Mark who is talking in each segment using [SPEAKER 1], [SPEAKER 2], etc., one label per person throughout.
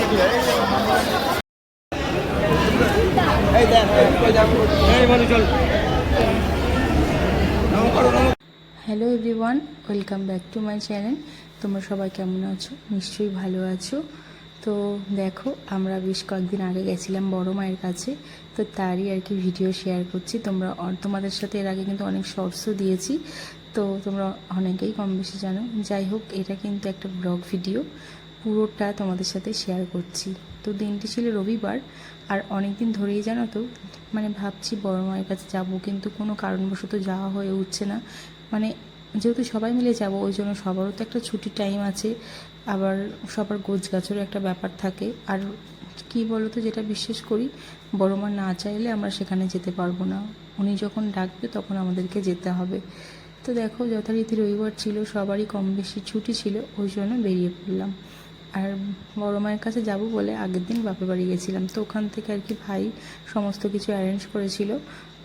[SPEAKER 1] Hello everyone, welcome back to my channel. তোমরা সবাই কেমন আছো? নিশ্চয়ই ভালো আছো। তো দেখো, আমরা বেশ কয়েকদিন আগে গেছিলাম বড় মায়ের কাছে, তো তারই আর কি ভিডিও শেয়ার করছি। তোমাদের সাথে এর আগে কিন্তু অনেক শর্টসও দিয়েছি, তো তোমরা অনেকেই কম বেশি জানো। যাই হোক, এটা কিন্তু একটা ব্লগ ভিডিও, পুরোটা তোমাদের সাথে শেয়ার করছি। তো দিনটি ছিল রবিবার, আর অনেক দিন ধরেই জানো তো মানে ভাবছি বড় মায়ের কাছে যাব, কিন্তু কোনো কারণবশত যাওয়া হয়ে উঠছে না। মানে যেহেতু সবাই মিলে যাব, ওই জন্য সবারও তো একটা ছুটির টাইম আছে, আবার সবার গোছগাছেরও একটা ব্যাপার থাকে। আর কি বলো তো, যেটা বিশ্বাস করি, বড় মা না চাইলে আমরা সেখানে যেতে পারবো না। উনি যখন ডাকবে তখন আমাদেরকে যেতে হবে। তো দেখো, যথারীতি রবিবার ছিল, সবারই কম বেশি ছুটি ছিল, ওই জন্য বেরিয়ে পড়লাম। আর বড় মায়ের কাছে যাব বলে আগের দিন বাপের বাড়ি গেছিলাম, তো ওখান থেকে আর কি ভাই সমস্ত কিছু অ্যারেঞ্জ করেছিল,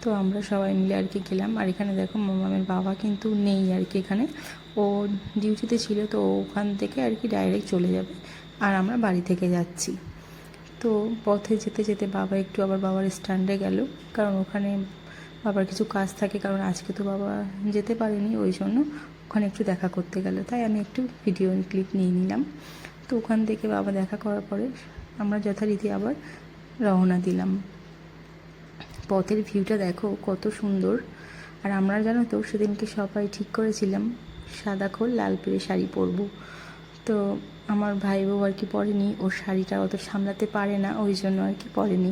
[SPEAKER 1] তো আমরা সবাই মিলে আর কি গেলাম। আর এখানে দেখো, মামামের বাবা কিন্তু নেই আর কি এখানে, ও ডিউটিতে ছিল, তো ওখান থেকে আর কি ডাইরেক্ট চলে যাবে, আর আমরা বাড়ি থেকে যাচ্ছি। তো পথে যেতে যেতে বাবা একটু আবার বাবার স্ট্যান্ডে গেল, কারণ ওখানে বাবার কিছু কাজ থাকে, কারণ আজকে তো বাবা যেতে পারেনি, ওই জন্য ওখানে একটু দেখা করতে গেল, তাই আমি একটু ভিডিও ক্লিপ নিয়ে নিলাম। তো ওখান থেকে বাবা দেখা করার পরে আমরা যথারীতি আবার রওনা দিলাম। পথের ভিউটা দেখো কত সুন্দর। আর আমরা জানো তো সেদিনকে সবাই ঠিক করেছিলাম সাদা খোল লাল পেরে শাড়ি পরবো। তো আমার ভাই বউ আর কি পরেনি, ওর শাড়িটা অত সামলাতে পারে না, ওই জন্য আর কি পরেনি,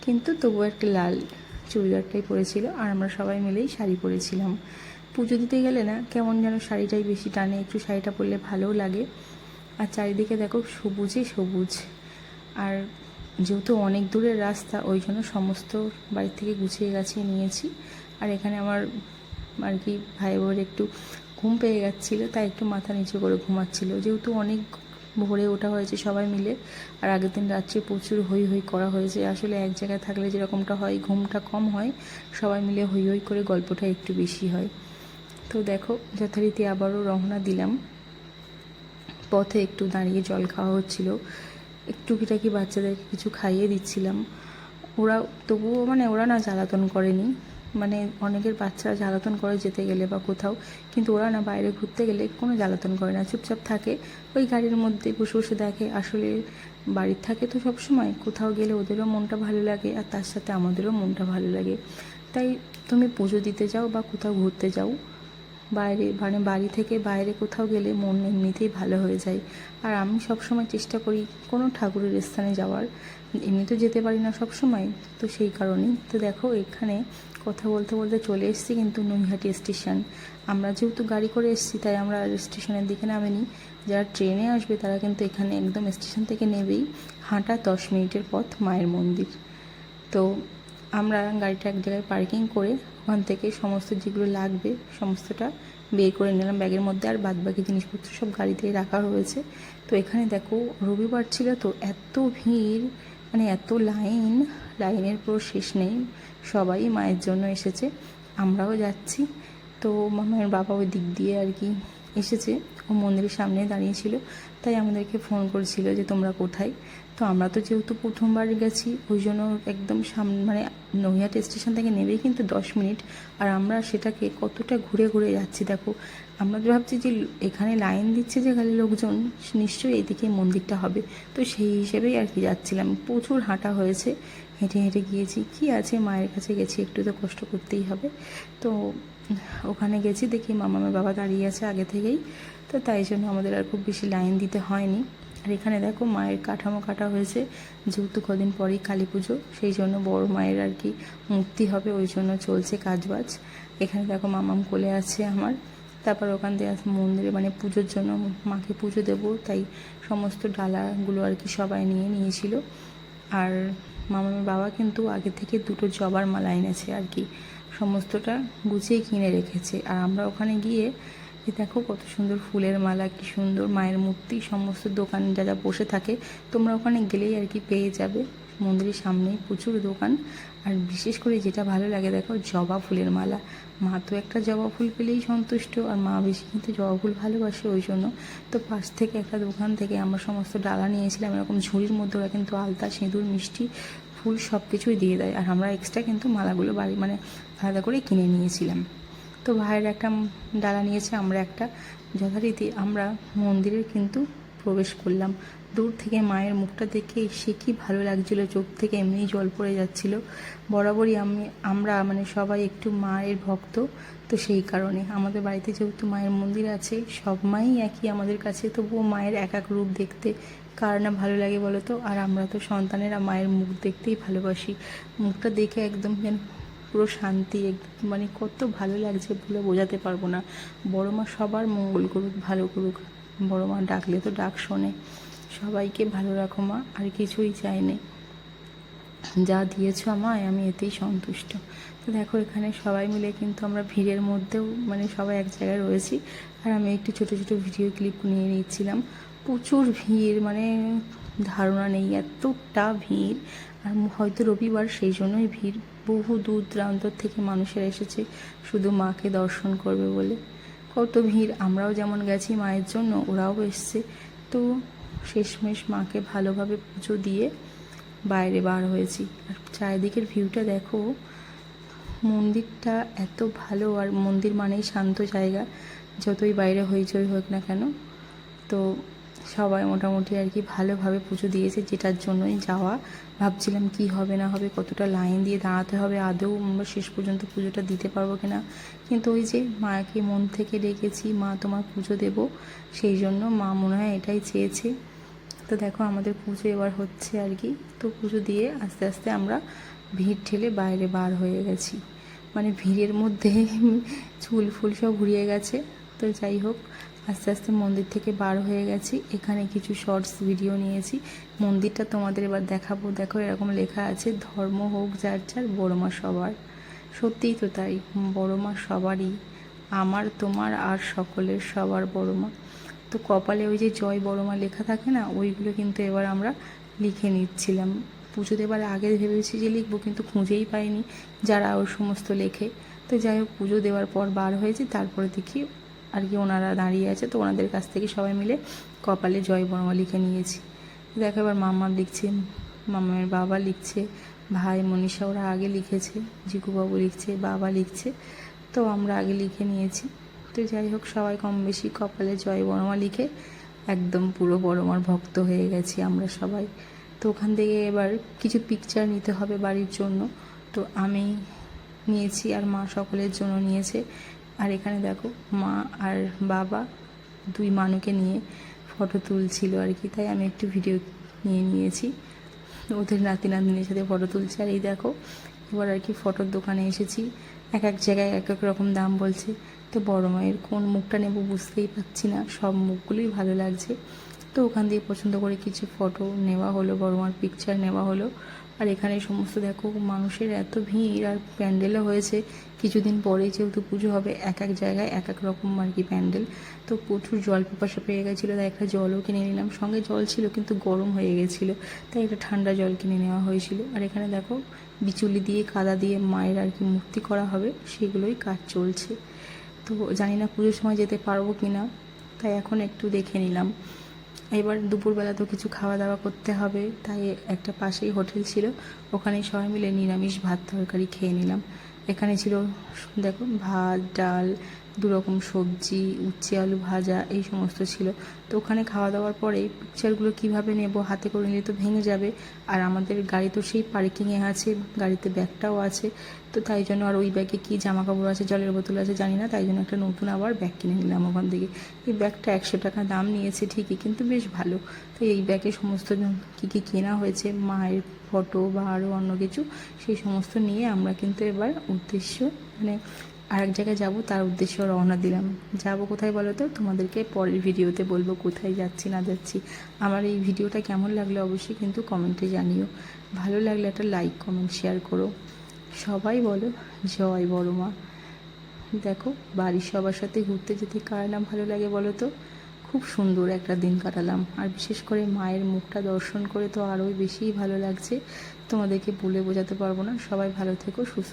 [SPEAKER 1] কিন্তু তবুও একটা লাল চুড়িদারটাই পরেছিল, আর আমরা সবাই মিলেই শাড়ি পরেছিলাম। পুজো দিতে গেলে না কেমন যেন শাড়িটাই বেশি টানে, একটু শাড়িটা পরলে ভালোও লাগে। আর চারিদিকে দেখো সবুজে সবুজ। আর যেহেতু অনেক দূরের রাস্তা, ওই জন্য সমস্ত বাড়ি থেকে গুছিয়ে গাছিয়ে নিয়েছি। আর এখানে আমার আর কি ভাই বোর একটু ঘুম পেয়ে যাচ্ছিলো, তাই একটু মাথা নিচু করে ঘুমাচ্ছিল, যেহেতু অনেক ভোরে ওঠা হয়েছে সবাই মিলে। আর আগের দিন রাত্রে প্রচুর হই হই করা হয়েছে। আসলে এক জায়গায় থাকলে যেরকমটা হয়, ঘুমটা কম হয়, সবাই মিলে হই হই করে গল্পটা একটু বেশি হয়। তো দেখো, যথারীতি আবারও রওনা দিলাম। পথে একটু দাঁড়িয়ে জল খাওয়া হচ্ছিল, একটু টুকিটাকি বাচ্চাদেরকে কিছু খাইয়ে দিচ্ছিলাম। ওরা তবুও মানে ওরা না জ্বালাতন করেনি, মানে অনেকের বাচ্চারা জ্বালাতন করে যেতে গেলে বা কোথাও, কিন্তু ওরা না বাইরে ঘুরতে গেলে কোনো জ্বালাতন করে না, চুপচাপ থাকে, ওই গাড়ির মধ্যে বসে বসে দেখে। আসলে বাড়ির থাকে তো সব সময়, কোথাও গেলে ওদেরও মনটা ভালো লাগে, আর তার সাথে আমাদেরও মনটা ভালো লাগে। তাই তুমি পুজো দিতে যাও বা কোথাও ঘুরতে যাও, বাইরে মানে বাড়ি থেকে বাইরে কোথাও গেলে মন এমনিতেই ভালো হয়ে যায়। আর আমি সব সময় চেষ্টা করি কোনো ঠাকুরের স্থানে যাওয়ার, এমনি তো যেতে পারি না সব সময়, তো সেই কারণেই। তো দেখো, এখানে কথা বলতে বলতে চলে এসেছি কিন্তু নৈহাটি স্টেশন। আমরা যেহেতু গাড়ি করে এসেছি, তাই আমরা স্টেশনের দিকে নামিনি। যারা ট্রেনে আসবে তারা কিন্তু এখানে একদম স্টেশন থেকে নেবেই হাঁটা 10 মিনিটের পথ মায়ের মন্দির। তো আমরা গাড়িটা এক জায়গায় পার্কিং করে ওখান থেকে সমস্ত যেগুলো লাগবে সমস্তটা বের করে নিলাম ব্যাগের মধ্যে, আর বাদবাকি জিনিসপত্র সব গাড়িতেই রাখা হয়েছে। তো এখানে দেখো, রবিবার ছিল তো এত ভিড়, মানে এত লাইনের পুরো শেষ নেই, সবাই মায়ের জন্য এসেছে, আমরাও যাচ্ছি। তো মামার বাবা ওই দিক দিয়ে আর কি এসেছে, ও মন্দিরের সামনে দাঁড়িয়েছিল, তাই আমাদেরকে ফোন করেছিল যে তোমরা কোথায়। তো আমরা তো যেহেতু প্রথমবার গেছি, ওই জন্য একদম সামনে মানে নৈহাটি স্টেশন থেকে নেবেই কিন্তু 10 মিনিট, আর আমরা সেটাকে কতটা ঘুরে ঘুরে যাচ্ছি দেখো। আমরা ভাবছি যে এখানে লাইন দিচ্ছে যে খালি লোকজন, নিশ্চয়ই এইদিকে মন্দিরটা হবে, তো সেই হিসেবেই আর কি যাচ্ছিলাম। প্রচুর হাঁটা হয়েছে, হেঁটে হেঁটে গিয়েছি, কি আছে মায়ের কাছে গেছি, একটু তো কষ্ট করতেই হবে। তো ওখানে গেছি, দেখি মামামের বাবা দাঁড়িয়ে আছে আগে থেকেই, তো তাই জন্য আমাদের আর খুব বেশি লাইন দিতে হয়নি। আর এখানে দেখো মায়ের কাঠামো কাটা হয়েছে, যেহেতু কদিন পরেই কালী পুজো, সেই জন্য বড় মায়ের আর কি মূর্তি হবে, ওই জন্য চলছে কাজবাজ। এখানে দেখো মামাম কোলে আছে আমার। তারপর ওখান থেকে মন্দিরে মানে পুজোর জন্য মাকে পুজো দেবো, তাই সমস্ত ডালাগুলো আর কি সবাই নিয়েছিল। আর মামামের বাবা কিন্তু আগে থেকে 2টো জবার মালা এনেছে আর কি, সমস্তটা গুছিয়ে কিনে রেখেছে। আর আমরা ওখানে গিয়ে দেখো কত সুন্দর ফুলের মালা, কি সুন্দর মায়ের মূর্তি, সমস্ত দোকান যা যা বসে থাকে তোমরা ওখানে গেলেই আর কি পেয়ে যাবে। মন্দিরের সামনে প্রচুর দোকান। আর বিশেষ করে যেটা ভালো লাগে দেখো, জবা ফুলের মালা। মা তো একটা জবা ফুল পেলেই সন্তুষ্ট, আর মা বেশি কিন্তু জবা ফুল ভালোবাসে, ওই জন্য তো পাশ থেকে একটা দোকান থেকে আমরা সমস্ত ডালা নিয়েছিলাম। এরকম ঝুড়ির মধ্যে ওরা কিন্তু আলতা, সিঁদুর, মিষ্টি, ফুল সব কিছুই দিয়ে দেয়। আর আমরা এক্সট্রা কিন্তু মালাগুলো বাড়ি মানে আলাদা করে কিনে নিয়েছিলাম। তো ভাইয়ের একটা ডালা নিয়েছে, আমরা একটা। যথারীতি আমরা মন্দিরের কিন্তু প্রবেশ করলাম। দূর থেকে মায়ের মুখটা দেখে সে কি ভালো লাগছিল, চোখ থেকে এমনিই জল পড়ে যাচ্ছিল। বরাবরই আমরা মানে সবাই একটু মায়ের ভক্ত, তো সেই কারণে আমাদের বাড়িতে যেহেতু মায়ের মন্দির আছে, সব মাই একই আমাদের কাছে, তবুও মায়ের এক এক রূপ দেখতে কার না ভালো লাগে বলো তো। আর আমরা তো সন্তানেরা মায়ের মুখ দেখতেই ভালোবাসি। মুখটা দেখে একদম যেন পুরো শান্তি, মানে কত ভালো লাগছে বলে বোঝাতে পারবো না। বড় মা সবার মঙ্গল করুক, ভালো করুক। বড় মা ডাকলে তো ডাক শোনে। সবাইকে ভালো রাখো মা, আর কিছুই চাইনি। যা দিয়েছো আমায়, আমি এতেই সন্তুষ্ট। তো দেখো এখানে সবাই মিলে কিন্তু আমরা ভিড়ের মধ্যেও মানে সবাই এক জায়গায় রয়েছি। আর আমি একটু ছোটো ছোটো ভিডিও ক্লিপ নিয়ে নিচ্ছিলাম। প্রচুর ভিড়, মানে ধারণা নেই এতটা ভিড়। আর হয়তো রবিবার, সেই জন্যই ভিড়। বহু দূর দূরান্তর থেকে মানুষেরা এসেছে শুধু মাকে দর্শন করবে বলে। কত ভিড়, আমরাও যেমন গেছি মায়ের জন্য, ওরাও এসছে। তো শেষমেশ মাকে ভালোভাবে পুজো দিয়ে বাইরে বার হয়েছি। আর চারিদিকের ভিউটা দেখো, মন্দিরটা এত ভালো। আর মন্দির মানেই শান্ত জায়গা, যতই বাইরে হইচই হোক না কেন। তো সবাই মোটামুটি আর কি ভালোভাবে পুজো দিয়েছে, যেটার জন্যই যাওয়া। ভাবছিলাম কি হবে না হবে, কতটা লাইন দিয়ে দাঁড়াতে হবে, আদৌ আমরা শেষ পর্যন্ত পুজোটা দিতে পারবো কিনা। কিন্তু ওই যে মাকে মন থেকে ডেকেছি, মা তোমার পুজো দেব, সেই জন্য মা মনে হয় এটাই চেয়েছে। তো দেখো আমাদের পুজো এবার হচ্ছে আর কি। তো পুজো দিয়ে আস্তে আস্তে আমরা ভিড় ঠেলে বাইরে বার হয়ে গেছি। মানে ভিড়ের মধ্যে চুল ফুল সব ঘুরিয়ে গেছে। তো যাই হোক, আস্তে আস্তে মন্দির থেকে বার হয়ে গেছি। এখানে কিছু শর্টস ভিডিও নিয়েছি। মন্দিরটা তোমাদের এবার দেখাবো। দেখো এরকম লেখা আছে, ধর্ম হোক যার যার, বড় মা সবার। সত্যিই তো তাই, বড় মা সবারই, আমার তোমার আর সকলের, সবার বড় মা। তো কপালে ওই যে জয় বড় মা লেখা থাকে না, ওইগুলো কিন্তু এবার আমরা লিখে নিচ্ছিলাম। পুজো দেবার আগে ভেবেছি যে লিখবো, কিন্তু খুঁজেই পাইনি যারা ওর সমস্ত লেখে। তো যাই হোক, পুজো দেওয়ার পর বার হয়েছি, তারপরে দেখি আর কি ওনারা দাঁড়িয়ে আছে। তো ওনাদের কাছ থেকে সবাই মিলে কপালে জয় বড় মা লিখে নিয়েছি। দেখো এবার মামা লিখছে, মামার বাবা লিখছে, ভাই মনীষা ওরা আগে লিখেছে, জিকুবাবু লিখছে, বাবা লিখছে। তো আমরা আগে লিখে নিয়েছি। তো যাই হোক, সবাই কম বেশি কপালে জয় বড় মা লিখে একদম পুরো বড় মার ভক্ত হয়ে গেছি আমরা সবাই। তো ওখান থেকে এবার কিছু পিকচার নিতে হবে বাড়ির জন্য। তো আমি নিয়েছি, আর মা সকলের জন্য নিয়েছে। আর এখানে দেখো মা আর বাবা দুই মানুকে নিয়ে ফটো তুলছিল আর কি, তাই আমি একটু ভিডিও নিয়ে নিয়েছি। ওদের নাতি নাতনির সাথে ফটো তুলছে। আর এই দেখো এবার আর কি ফটোর দোকানে এসেছি। এক এক জায়গায় এক এক রকম দাম বলছে। তো বড় মায়ের কোন মুখটা নেব বুঝতেই পারছি না, সব মুখগুলোই ভালো লাগছে। তো ওখান দিয়ে পছন্দ করে কিছু ফটো নেওয়া হলো, বড় মার পিকচার নেওয়া হলো। আর এখানে সমস্ত দেখো মানুষের এত ভিড়, আর প্যান্ডেলও হয়েছে কিছুদিন পরেই, যেহেতু পুজো হবে, এক এক জায়গায় এক এক রকম আর কি প্যান্ডেল। তো প্রচুর জল পিপাসা পেয়ে গেছিলো, তাই একটা জলও কিনে নিলাম। সঙ্গে জল ছিল কিন্তু গরম হয়ে গেছিলো, তাই একটা ঠান্ডা জল কিনে নেওয়া হয়েছিল। আর এখানে দেখো বিচুলি দিয়ে কাদা দিয়ে মায়ের আর কি মূর্তি করা হবে, সেগুলোই কাজ চলছে। তো জানি না পুজোর সময় যেতে পারবো কি না, তাই এখন একটু দেখে নিলাম। এবার দুপুরবেলা তো কিছু খাওয়া দাওয়া করতে হবে, তাই একটা পাশেই হোটেল ছিল, ওখানেই সবাই মিলে নিরামিষ ভাত তরকারি খেয়ে নিলাম। এখানে ছিল দেখো ভাত, ডাল, দুরকম সবজি, উচ্ছে আলু ভাজা, এই সমস্ত ছিল। তো ওখানে খাওয়া দাওয়ার পরে পিকচারগুলো কীভাবে নেব, হাতে করে নিলে তো ভেঙে যাবে। আর আমাদের গাড়ি তো সেই পার্কিংয়ে আছে, গাড়িতে ব্যাগটাও আছে। তো তাই জন্য, আর ওই ব্যাগে কী জামা কাপড় আছে, জলের বোতল আছে জানি না, তাই জন্য একটা নতুন আবার ব্যাগ কিনে নিলাম ওখান থেকে। এই ব্যাগটা 100 টাকা দাম নিয়েছে ঠিকই, কিন্তু বেশ ভালো। তো এই ব্যাগে সমস্ত কী কী কেনা হয়েছে, মায়ের ফটো বা আরও অন্য কিছু, সেই সমস্ত নিয়ে আমরা কিন্তু এবার উদ্দেশ্য মানে আরেক জায়গায় যাব, তার উদ্দেশ্য রওনা দিলাম। যাব কোথায় বলো তো, তোমাদেরকে পরের ভিডিওতে বলবো কোথায় যাচ্ছি না যাচ্ছি। আমার এই ভিডিওটা কেমন লাগলো অবশ্যই কিন্তু কমেন্টে জানিও। ভালো লাগলে একটা লাইক কমেন্ট শেয়ার করো। সবাই বলো জয় বড় মা। দেখো বাড়ির সবার সাথে ঘুরতে যেতে কার না ভালো লাগে বলো তো। খুব সুন্দর একটা দিন কাটালাম। আর বিশেষ করে মায়ের মুখটা দর্শন করে তো আরোই বেশিই ভালো লাগছে, তোমাদেরকে বলে বোঝাতে পারবো না। সবাই ভালো থেকো, সুস্থ